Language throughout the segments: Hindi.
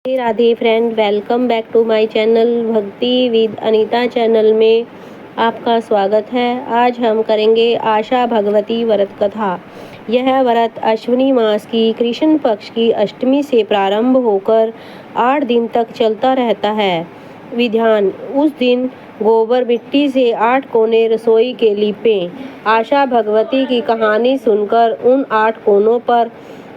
Radhe Radhe friend, welcome back to my channel Bhakti with Anita channel में आपका स्वागत है। आज हम करेंगे आशा भगवती व्रत कथा। यह व्रत अश्विनी मास की कृष्ण पक्ष की अष्टमी से प्रारंभ होकर 8 दिन तक चलता रहता है। विधान: उस दिन गोबर मिट्टी से 8 कोने रसोई के लीपें। आशा भगवती की कहानी सुनकर उन 8 कोनों पर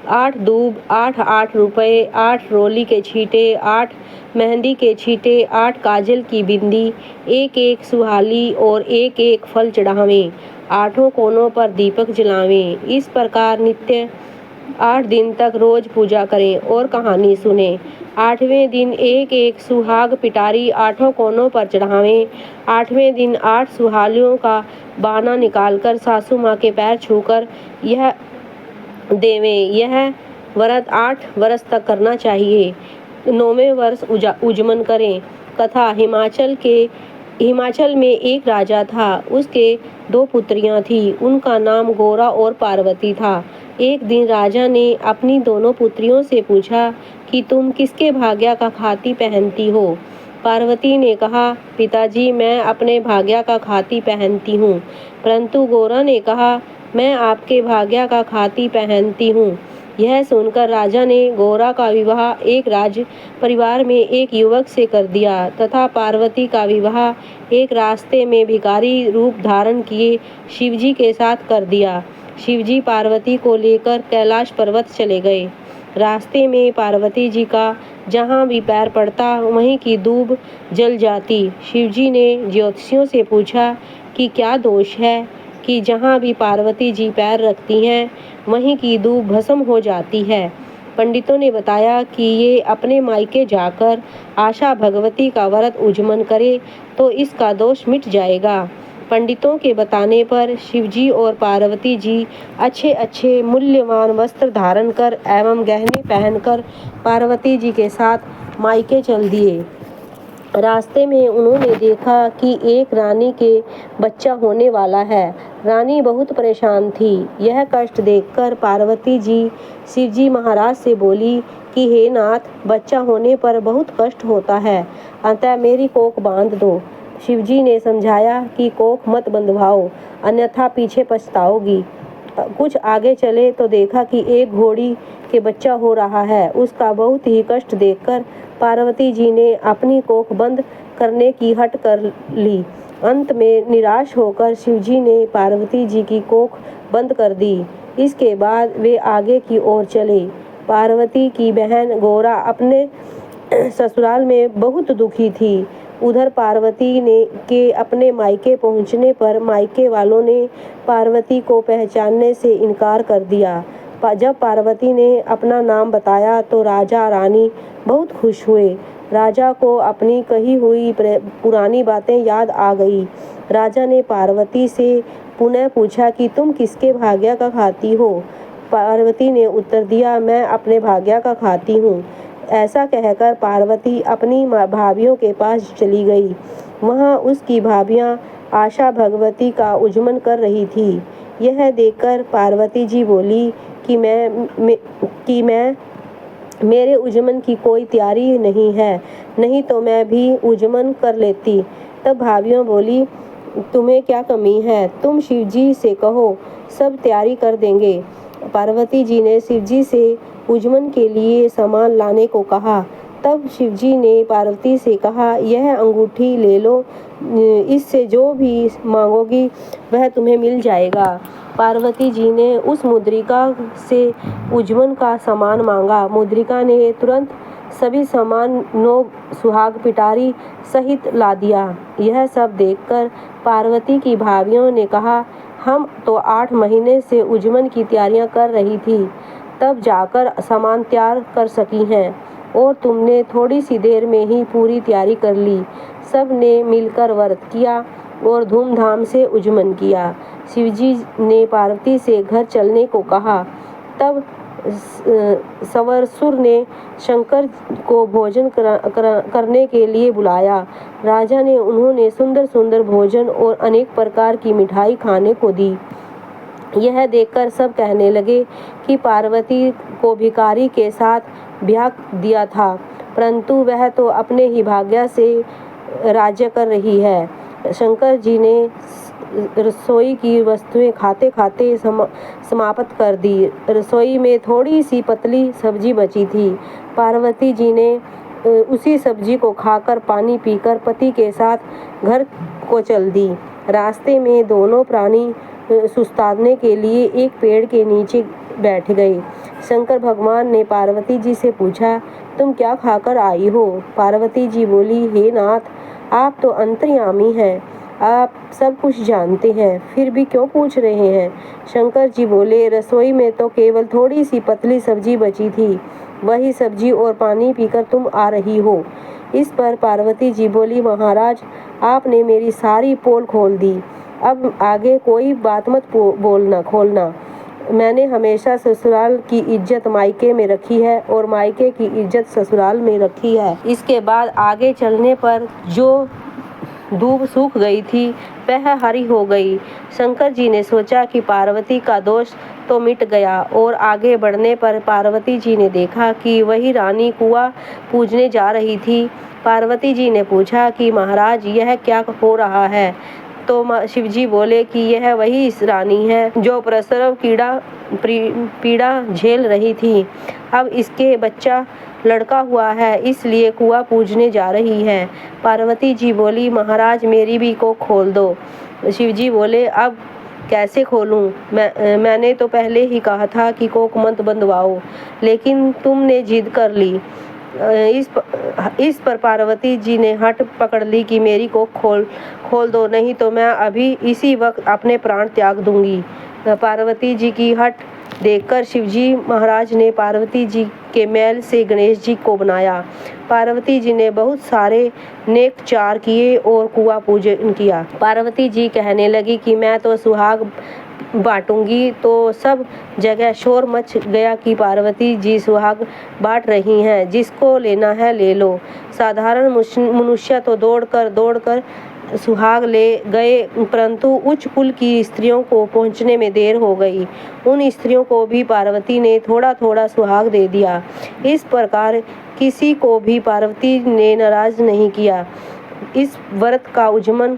8 दूब, 8 रुपए, 8 रोली के छींटे, 8 मेहंदी के छींटे, 8 काजल की बिंदी, एक सुहाली और एक फल चढ़ावें। 8 कोनों पर दीपक जलावें। इस प्रकार नित्य 8 दिन तक रोज पूजा करें और कहानी सुने। 8वें दिन एक सुहाग पिटारी 8 कोनों पर चढ़ावें। 8वें दिन 8 सुहालियों का बाना निकालकर सासू माँ के पैर छूकर यह देवें। यह व्रत 8 वर्ष तक करना चाहिए। 9वें वर्ष उजमन करें। कथा: हिमाचल में एक राजा था। उसके 2 पुत्रियां थीं। उनका नाम गोरा और पार्वती था। एक दिन राजा ने अपनी दोनों पुत्रियों से पूछा कि तुम किसके भाग्य का खाती पहनती हो। पार्वती ने कहा, पिताजी, मैं अपने भाग्य का खाती पहनती हूँ। परंतु गोरा ने कहा, मैं आपके भाग्य का खाती पहनती हूँ। यह सुनकर राजा ने गोरा का विवाह एक राज परिवार में एक युवक से कर दिया तथा पार्वती का विवाह एक रास्ते में भिखारी रूप धारण किए शिवजी के साथ कर दिया। शिवजी पार्वती को लेकर कैलाश पर्वत चले गए। रास्ते में पार्वती जी का जहाँ भी पैर पड़ता वहीं की दूब जल जाती। शिवजी ने ज्योतिषियों से पूछा कि क्या दोष है कि जहाँ भी पार्वती जी पैर रखती हैं वहीं की दूब भस्म हो जाती है। पंडितों ने बताया कि ये अपने मायके जाकर आशा भगवती का व्रत उजमन करे तो इसका दोष मिट जाएगा। पंडितों के बताने पर शिवजी और पार्वती जी अच्छे मूल्यवान वस्त्र धारण कर एवं गहने पहनकर पार्वती जी के साथ मायके चल दिए। रास्ते में उन्होंने देखा कि एक रानी के बच्चा होने वाला है। रानी बहुत परेशान थी। यह कष्ट देखकर पार्वती जी शिवजी महाराज से बोली कि हे नाथ, बच्चा होने पर बहुत कष्ट होता है, अतः मेरी कोख बांध दो। शिवजी ने समझाया कि कोख मत बंधवाओ, अन्यथा पीछे पछताओगी। कुछ आगे चले तो देखा कि एक घोड़ी के बच्चा हो रहा है। उसका बहुत ही कष्ट देखकर पार्वती जी ने अपनी कोख बंद करने की हट कर ली। अंत में निराश होकर शिवजी ने पार्वती जी की कोख बंद कर दी। इसके बाद वे आगे की ओर चले। पार्वती की बहन गोरा अपने ससुराल में बहुत दुखी थी। उधर पार्वती ने के अपने मायके पहुंचने पर मायके वालों ने पार्वती को पहचानने से इनकार कर दिया। जब पार्वती ने अपना नाम बताया तो राजा रानी बहुत खुश हुए। राजा को अपनी कही हुई पुरानी बातें याद आ गई। राजा ने पार्वती से पुनः पूछा कि तुम किसके भाग्य का खाती हो। पार्वती ने उत्तर दिया, मैं अपने भाग्य का खाती हूँ। ऐसा कहकर पार्वती अपनी भाभियों के पास चली गई। वहाँ उसकी भाभियाँ आशा भगवती का उजमन कर रही थी। यह देखकर पार्वती जी बोली कि मेरे उजमन की कोई तैयारी नहीं है, नहीं तो मैं भी उजमन कर लेती। तब भाभियों बोली, तुम्हें क्या कमी है, तुम शिवजी से कहो, सब तैयारी कर देंगे। पार्वती जी ने शिवजी से उजमन के लिए सामान लाने को कहा। तब शिवजी ने पार्वती से कहा, यह अंगूठी ले लो, इससे जो भी मांगोगी वह तुम्हें मिल जाएगा। पार्वती जी ने उस मुद्रिका से उजमन का सामान मांगा। मुद्रिका ने तुरंत सभी सामान 9 सुहाग पिटारी सहित ला दिया। यह सब देखकर पार्वती की भाभियों ने कहा, हम तो 8 महीने से उजमन की तैयारियां कर रही थी, तब जाकर सामान तैयार कर सकी हैं, और तुमने थोड़ी सी देर में ही पूरी तैयारी कर ली। सब ने मिलकर व्रत किया और धूमधाम से उजमन किया। शिवजी ने पार्वती से घर चलने को कहा। तब सवरसुर ने शंकर को भोजन करने के लिए बुलाया। राजा ने उन्होंने सुंदर सुंदर भोजन और अनेक प्रकार की मिठाई खाने को दी। यह देखकर सब कहने लगे कि पार्वती को भिखारी के साथ ब्याह दिया था। परंतु वह तो अपने ही भाग्य से राज्य कर रही है। शंकर जी ने रसोई की वस्तुएं खाते खाते समाप्त कर दी। रसोई में थोड़ी सी पतली सब्जी बची थी। पार्वती जी ने उसी सब्जी को खाकर पानी पीकर पति के साथ घर को चल दी। रास्ते में दोनों प्राणी सुस्ताने के लिए एक पेड़ के नीचे बैठ गए। शंकर भगवान ने पार्वती जी से पूछा, तुम क्या खाकर आई हो? पार्वती जी बोली, हे नाथ, आप तो अंतर्यामी हैं, आप सब कुछ जानते हैं, फिर भी क्यों पूछ रहे हैं? शंकर जी बोले, रसोई में तो केवल थोड़ी सी पतली सब्जी बची थी, वही सब्जी और पानी पीकर तुम आ रही हो। इस पर पार्वती जी बोली, महाराज, आपने मेरी सारी पोल खोल दी, अब आगे कोई बात मत खोलना। मैंने हमेशा ससुराल की इज्जत मायके में रखी है और मायके की इज्जत ससुराल में रखी है। इसके बाद आगे चलने पर जो दूब सूख गई थी वह हरी हो गई। शंकर जी ने सोचा कि पार्वती का दोष तो मिट गया और आगे बढ़ने पर पार्वती जी ने देखा कि वही रानी कुआं पूजने जा रही थी। पार्वती जी ने पूछा कि महाराज, यह क्या हो रहा है? तो शिवजी बोले कि यह वही रानी है जो प्रसव पीड़ा झेल रही थी। अब इसके बच्चा लड़का हुआ है, इसलिए कुआं पूजने जा रही है। पार्वती जी बोली, महाराज, मेरी भी कोख खोल दो। शिवजी बोले, अब कैसे खोलूं? मैंने तो पहले ही कहा था कि कोख मत बंधवाओ, लेकिन तुमने जिद कर ली। इस पर पार्वती जी ने हट पकड़ ली कि मेरी को खोल दो, नहीं तो मैं अभी इसी वक्त अपने प्राण त्याग दूंगी। पार्वती जी की हट देखकर शिवजी महाराज ने पार्वती जी के मैल से गणेश जी को बनाया। पार्वती जी ने बहुत सारे नेक चार किए और कुआं पूजन किया। पार्वती जी कहने लगी कि मैं तो सुहाग बांटूंगी, तो सब जगह शोर मच गया कि पार्वती जी सुहाग बांट रही हैं, जिसको लेना है ले लो। साधारण मनुष्य तो दौड़कर सुहाग ले गए, परंतु उच्च कुल की स्त्रियों को पहुंचने में देर हो गई। उन स्त्रियों को भी पार्वती ने थोड़ा थोड़ा सुहाग दे दिया। इस प्रकार किसी को भी पार्वती ने नाराज नहीं किया। इस व्रत का उज्जमन